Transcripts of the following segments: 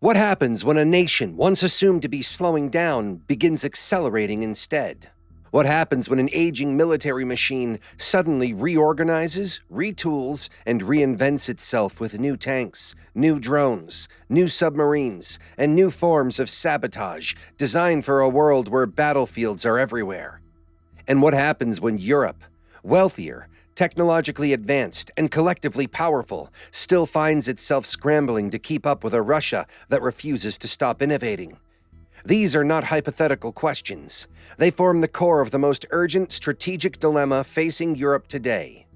What happens when a nation once assumed to be slowing down begins accelerating instead? What happens when an aging military machine suddenly reorganizes, retools, and reinvents itself with new tanks, new drones, new submarines, and new forms of sabotage designed for a world where battlefields are everywhere? And what happens when Europe, wealthier, technologically advanced, and collectively powerful, still finds itself scrambling to keep up with a Russia that refuses to stop innovating? These are not hypothetical questions. They form the core of the most urgent strategic dilemma facing Europe today.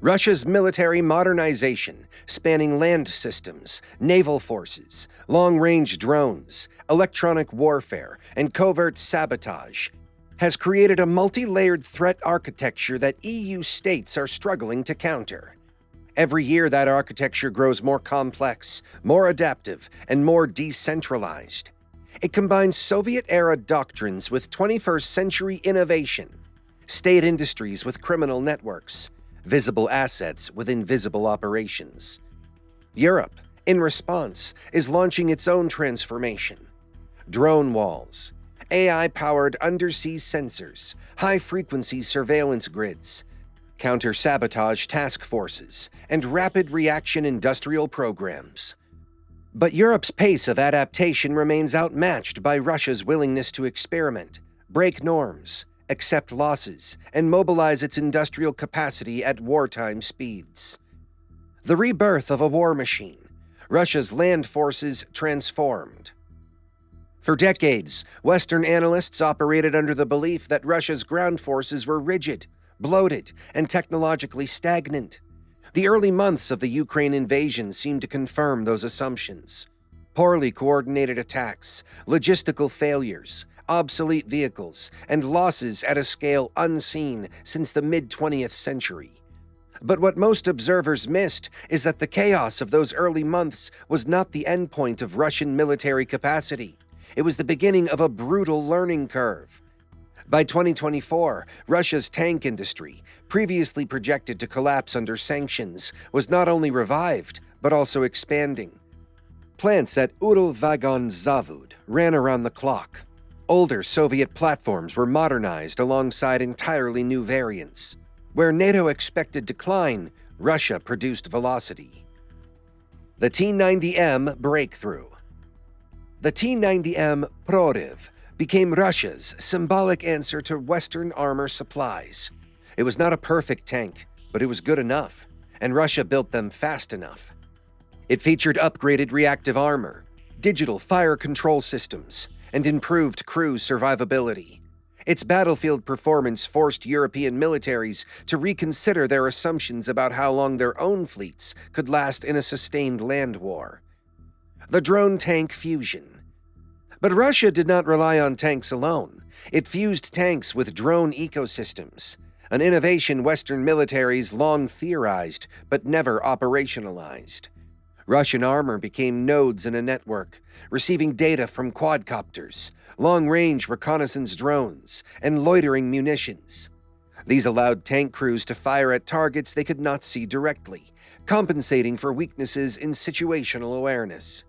Russia's military modernization, spanning land systems, naval forces, long-range drones, electronic warfare, and covert sabotage, has created a multi-layered threat architecture that EU states are struggling to counter. Every year, that architecture grows more complex, more adaptive, and more decentralized. It combines Soviet-era doctrines with 21st century innovation, state industries with criminal networks, visible assets with invisible operations. Europe, in response, is launching its own transformation. Drone walls, AI-powered undersea sensors, high-frequency surveillance grids, counter-sabotage task forces, and rapid reaction industrial programs. But Europe's pace of adaptation remains outmatched by Russia's willingness to experiment, break norms, accept losses, and mobilize its industrial capacity at wartime speeds. The rebirth of a war machine, Russia's land forces transformed. For decades, Western analysts operated under the belief that Russia's ground forces were rigid, bloated, and technologically stagnant. The early months of the Ukraine invasion seemed to confirm those assumptions. Poorly coordinated attacks, logistical failures, obsolete vehicles, and losses at a scale unseen since the mid-20th century. But what most observers missed is that the chaos of those early months was not the endpoint of Russian military capacity. It was the beginning of a brutal learning curve. By 2024, Russia's tank industry, previously projected to collapse under sanctions, was not only revived, but also expanding. Plants at Uralvagonzavod ran around the clock. Older Soviet platforms were modernized alongside entirely new variants. Where NATO expected decline, Russia produced velocity. The T-90M breakthrough. The T-90M Prorыв became Russia's symbolic answer to Western armor supplies. It was not a perfect tank, but it was good enough, and Russia built them fast enough. It featured upgraded reactive armor, digital fire control systems, and improved crew survivability. Its battlefield performance forced European militaries to reconsider their assumptions about how long their own fleets could last in a sustained land war. The drone tank fusion. But Russia did not rely on tanks alone. It fused tanks with drone ecosystems, an innovation Western militaries long theorized but never operationalized. Russian armor became nodes in a network, receiving data from quadcopters, long-range reconnaissance drones, and loitering munitions. These allowed tank crews to fire at targets they could not see directly, compensating for weaknesses in situational awareness.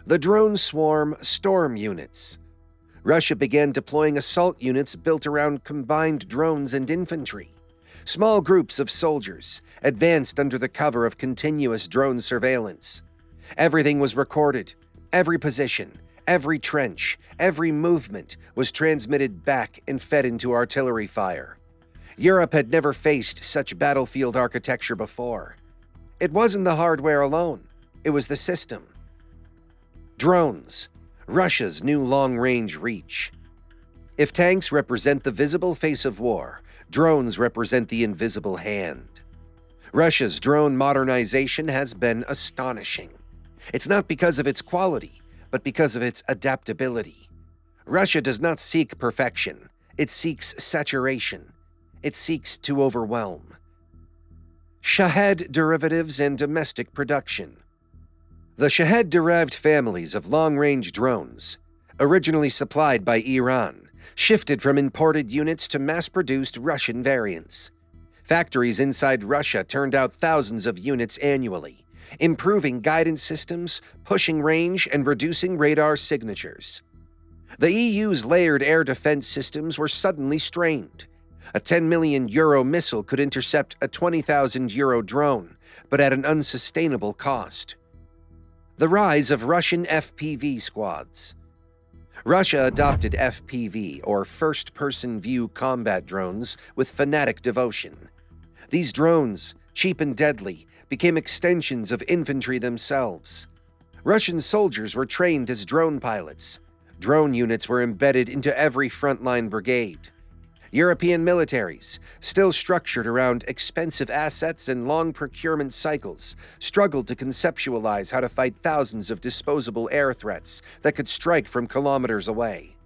The drone swarm storm units. Russia began deploying assault units built around combined drones and infantry. Small groups of soldiers advanced under the cover of continuous drone surveillance. Everything was recorded. Every position, every trench, every movement was transmitted back and fed into artillery fire. Europe had never faced such battlefield architecture before. It wasn't the hardware alone. It was the system. Drones, Russia's new long-range reach. If tanks represent the visible face of war, drones represent the invisible hand. Russia's drone modernization has been astonishing. It's not because of its quality, but because of its adaptability. Russia does not seek perfection. It seeks saturation. It seeks to overwhelm. Shahed derivatives and domestic production. The Shahed-derived families of long-range drones, originally supplied by Iran, shifted from imported units to mass-produced Russian variants. Factories inside Russia turned out thousands of units annually, improving guidance systems, pushing range, and reducing radar signatures. The EU's layered air defense systems were suddenly strained. A €10 million missile could intercept a €20,000 drone, but at an unsustainable cost. The rise of Russian FPV squads. Russia adopted FPV, or first-person view combat drones, with fanatic devotion. These drones, cheap and deadly, became extensions of infantry themselves. Russian soldiers were trained as drone pilots. Drone units were embedded into every frontline brigade. European militaries, still structured around expensive assets and long procurement cycles, struggled to conceptualize how to fight thousands of disposable air threats that could strike from kilometers away.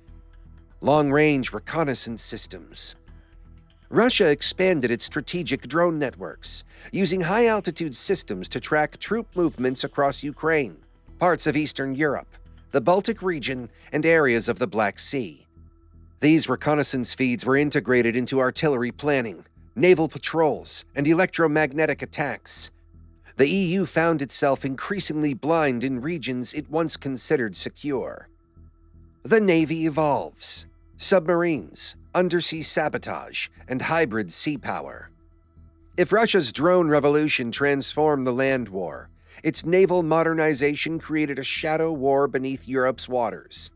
Long-range reconnaissance systems. Russia expanded its strategic drone networks, using high-altitude systems to track troop movements across Ukraine, parts of Eastern Europe, the Baltic region, and areas of the Black Sea. These reconnaissance feeds were integrated into artillery planning, naval patrols, and electromagnetic attacks. The EU found itself increasingly blind in regions it once considered secure. The Navy evolves. Submarines, undersea sabotage, and hybrid sea power. If Russia's drone revolution transformed the land war, its naval modernization created a shadow war beneath Europe's waters.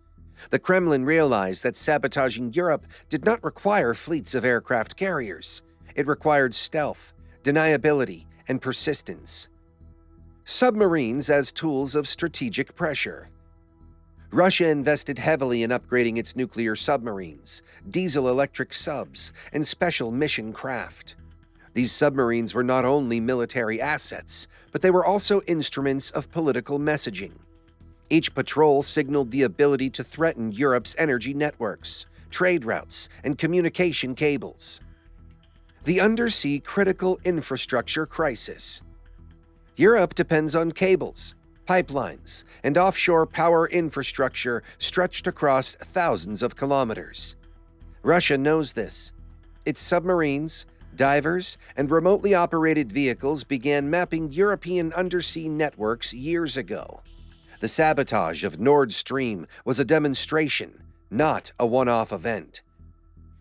The Kremlin realized that sabotaging Europe did not require fleets of aircraft carriers. It required stealth, deniability, and persistence. Submarines as tools of strategic pressure. Russia invested heavily in upgrading its nuclear submarines, diesel-electric subs, and special mission craft. These submarines were not only military assets, but they were also instruments of political messaging. Each patrol signaled the ability to threaten Europe's energy networks, trade routes, and communication cables. The undersea critical infrastructure crisis. Europe depends on cables, pipelines, and offshore power infrastructure stretched across thousands of kilometers. Russia knows this. Its submarines, divers, and remotely operated vehicles began mapping European undersea networks years ago. The sabotage of Nord Stream was a demonstration, not a one-off event.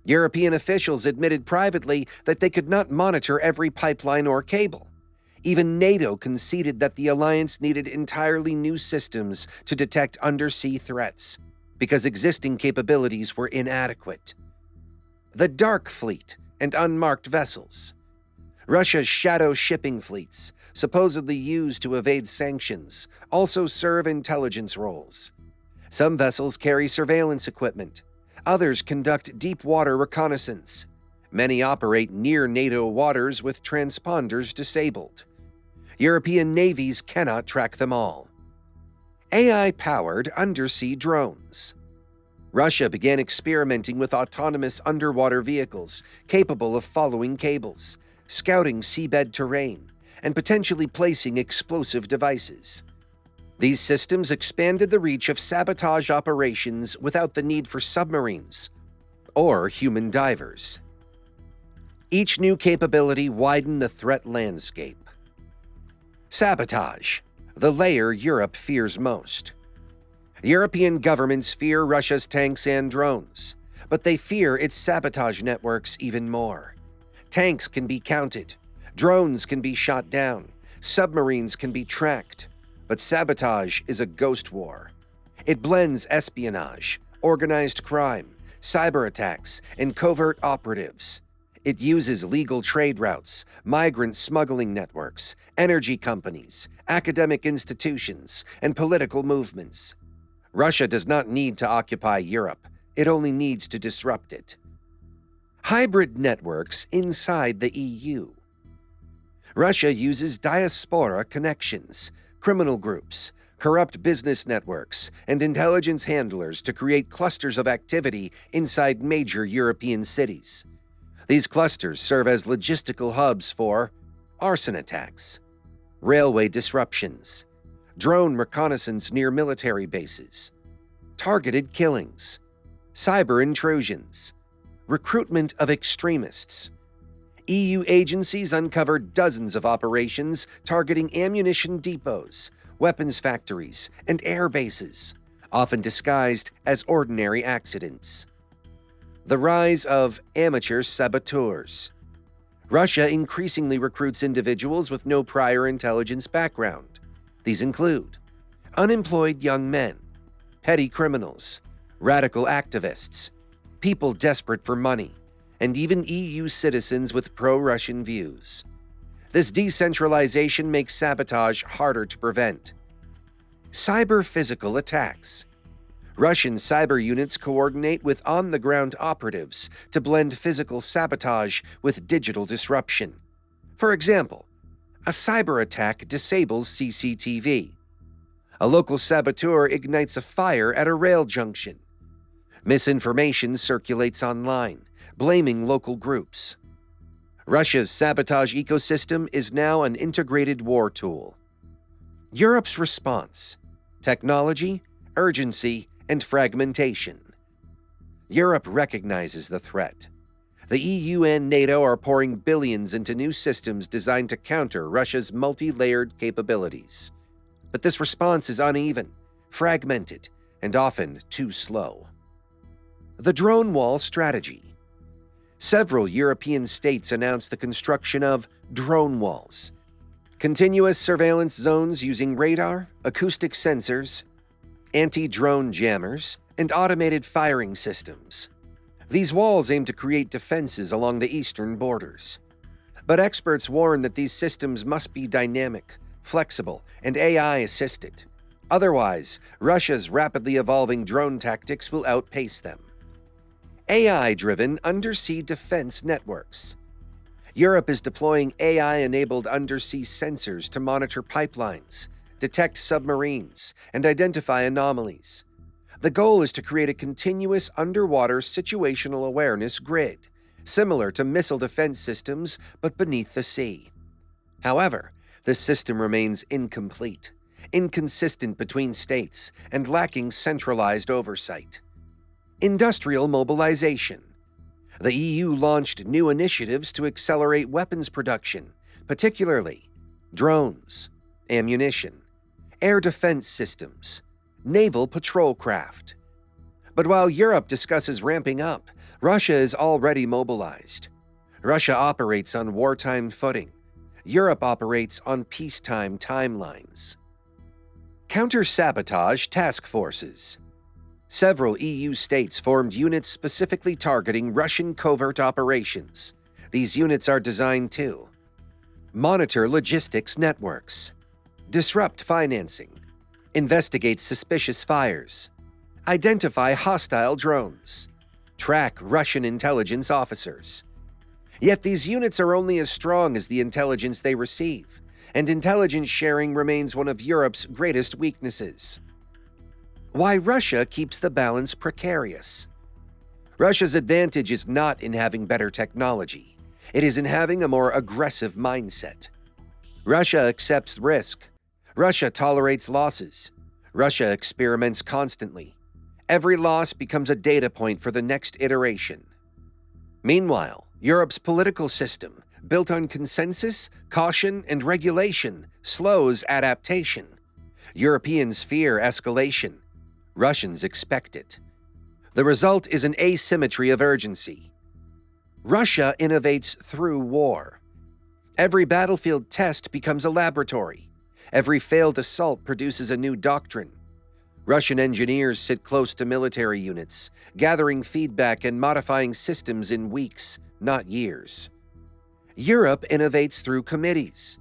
European officials admitted privately that they could not monitor every pipeline or cable. Even NATO conceded that the alliance needed entirely new systems to detect undersea threats, because existing capabilities were inadequate. The Dark Fleet and unmarked vessels. Russia's shadow shipping fleets, supposedly used to evade sanctions, also serve intelligence roles. Some vessels carry surveillance equipment. Others conduct deep-water reconnaissance. Many operate near NATO waters with transponders disabled. European navies cannot track them all. AI-powered undersea drones. Russia began experimenting with autonomous underwater vehicles capable of following cables, scouting seabed terrain, and potentially placing explosive devices. These systems expanded the reach of sabotage operations without the need for submarines or human divers. Each new capability widened the threat landscape. Sabotage, the layer Europe fears most. European governments fear Russia's tanks and drones, but they fear its sabotage networks even more. Tanks can be counted, drones can be shot down, submarines can be tracked, but sabotage is a ghost war. It blends espionage, organized crime, cyber attacks, and covert operatives. It uses legal trade routes, migrant smuggling networks, energy companies, academic institutions, and political movements. Russia does not need to occupy Europe. It only needs to disrupt it. Hybrid networks inside the EU. Russia uses diaspora connections, criminal groups, corrupt business networks, and intelligence handlers to create clusters of activity inside major European cities. These clusters serve as logistical hubs for arson attacks, railway disruptions, drone reconnaissance near military bases, targeted killings, cyber intrusions, recruitment of extremists. EU agencies uncovered dozens of operations targeting ammunition depots, weapons factories, and air bases, often disguised as ordinary accidents. The rise of amateur saboteurs. Russia increasingly recruits individuals with no prior intelligence background. These include unemployed young men, petty criminals, radical activists, people desperate for money, and even EU citizens with pro-Russian views. This decentralization makes sabotage harder to prevent. Cyber-physical attacks. Russian cyber units coordinate with on-the-ground operatives to blend physical sabotage with digital disruption. For example, a cyber attack disables CCTV. A local saboteur ignites a fire at a rail junction. Misinformation circulates online, blaming local groups. Russia's sabotage ecosystem is now an integrated war tool. Europe's response: technology, urgency, and fragmentation. Europe recognizes the threat. The EU and NATO are pouring billions into new systems designed to counter Russia's multi-layered capabilities. But this response is uneven, fragmented, and often too slow. The drone wall strategy. Several European states announced the construction of drone walls, continuous surveillance zones using radar, acoustic sensors, anti-drone jammers, and automated firing systems. These walls aim to create defenses along the eastern borders. But experts warn that these systems must be dynamic, flexible, and AI-assisted. Otherwise, Russia's rapidly evolving drone tactics will outpace them. AI-driven undersea defense networks. Europe is deploying AI-enabled undersea sensors to monitor pipelines, detect submarines, and identify anomalies. The goal is to create a continuous underwater situational awareness grid, similar to missile defense systems but beneath the sea. However, this system remains incomplete, inconsistent between states, and lacking centralized oversight. Industrial mobilization. The EU launched new initiatives to accelerate weapons production, particularly drones, ammunition, air defense systems, naval patrol craft. But while Europe discusses ramping up, Russia is already mobilized. Russia operates on wartime footing. Europe operates on peacetime timelines. Counter-sabotage task forces. Several EU states formed units specifically targeting Russian covert operations. These units are designed to monitor logistics networks, disrupt financing, investigate suspicious fires, identify hostile drones, track Russian intelligence officers. Yet these units are only as strong as the intelligence they receive, and intelligence sharing remains one of Europe's greatest weaknesses. Why Russia keeps the balance precarious. Russia's advantage is not in having better technology. It is in having a more aggressive mindset. Russia accepts risk. Russia tolerates losses. Russia experiments constantly. Every loss becomes a data point for the next iteration. Meanwhile, Europe's political system, built on consensus, caution, and regulation, slows adaptation. Europeans fear escalation. Russians expect it. The result is an asymmetry of urgency. Russia innovates through war. Every battlefield test becomes a laboratory. Every failed assault produces a new doctrine. Russian engineers sit close to military units, gathering feedback and modifying systems in weeks, not years. Europe innovates through committees.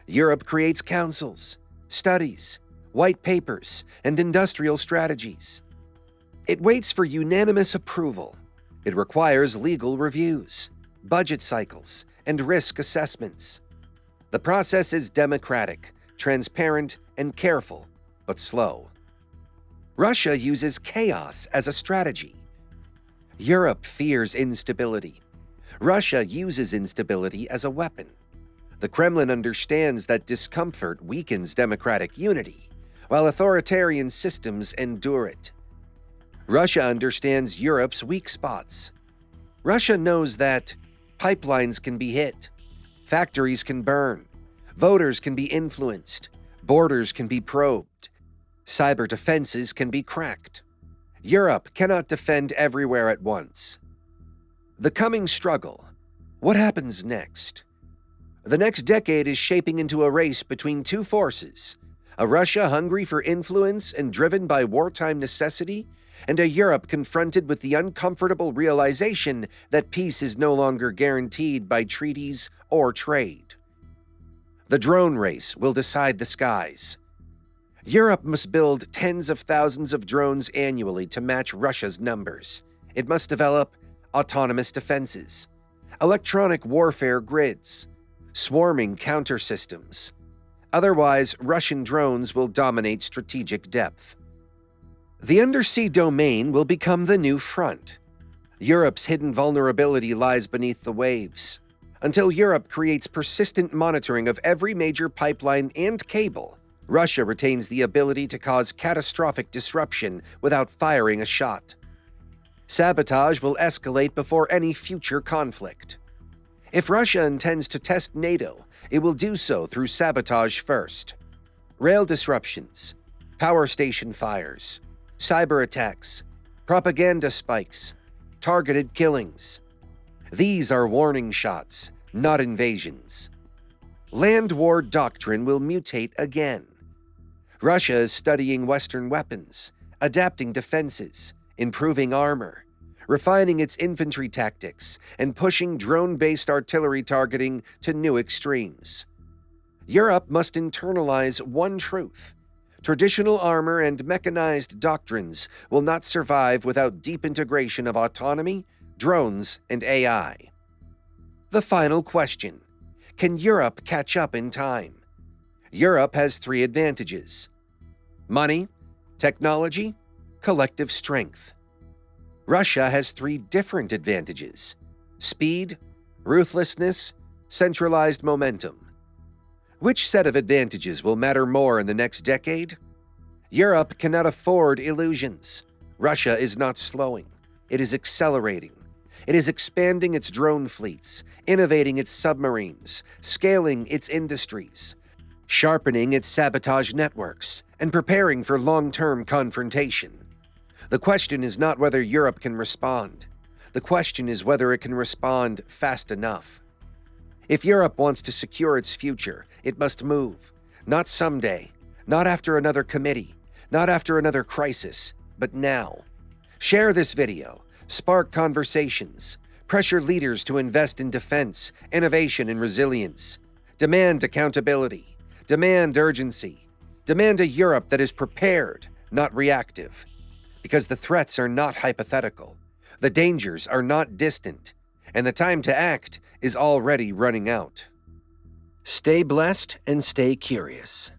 Europe creates councils, studies, white papers, and industrial strategies. It waits for unanimous approval. It requires legal reviews, budget cycles, and risk assessments. The process is democratic, transparent, and careful, but slow. Russia uses chaos as a strategy. Europe fears instability. Russia uses instability as a weapon. The Kremlin understands that discomfort weakens democratic unity, while authoritarian systems endure it. Russia understands Europe's weak spots. Russia knows that pipelines can be hit, factories can burn, voters can be influenced, borders can be probed, cyber defenses can be cracked. Europe cannot defend everywhere at once. The coming struggle. What happens next? The next decade is shaping into a race between two forces, a Russia hungry for influence and driven by wartime necessity, and a Europe confronted with the uncomfortable realization that peace is no longer guaranteed by treaties or trade. The drone race will decide the skies. Europe must build tens of thousands of drones annually to match Russia's numbers. It must develop autonomous defenses, electronic warfare grids, swarming counter systems. Otherwise, Russian drones will dominate strategic depth. The undersea domain will become the new front. Europe's hidden vulnerability lies beneath the waves. Until Europe creates persistent monitoring of every major pipeline and cable, Russia retains the ability to cause catastrophic disruption without firing a shot. Sabotage will escalate before any future conflict. If Russia intends to test NATO, it will do so through sabotage first. Rail disruptions, power station fires, cyber attacks, propaganda spikes, targeted killings. These are warning shots, not invasions. Land war doctrine will mutate again. Russia is studying Western weapons, adapting defenses, improving armor, refining its infantry tactics, and pushing drone-based artillery targeting to new extremes. Europe must internalize one truth. Traditional armor and mechanized doctrines will not survive without deep integration of autonomy, drones, and AI. The final question: can Europe catch up in time? Europe has three advantages: money, technology, collective strength. Russia has three different advantages: speed, ruthlessness, centralized momentum. Which set of advantages will matter more in the next decade? Europe cannot afford illusions. Russia is not slowing. It is accelerating. It is expanding its drone fleets, innovating its submarines, scaling its industries, sharpening its sabotage networks, and preparing for long-term confrontation. The question is not whether Europe can respond. The question is whether it can respond fast enough. If Europe wants to secure its future, it must move. Not someday, not after another committee, not after another crisis, but now. Share this video, spark conversations, pressure leaders to invest in defense, innovation, and resilience. Demand accountability, demand urgency, demand a Europe that is prepared, not reactive. Because the threats are not hypothetical, the dangers are not distant, and the time to act is already running out. Stay blessed and stay curious.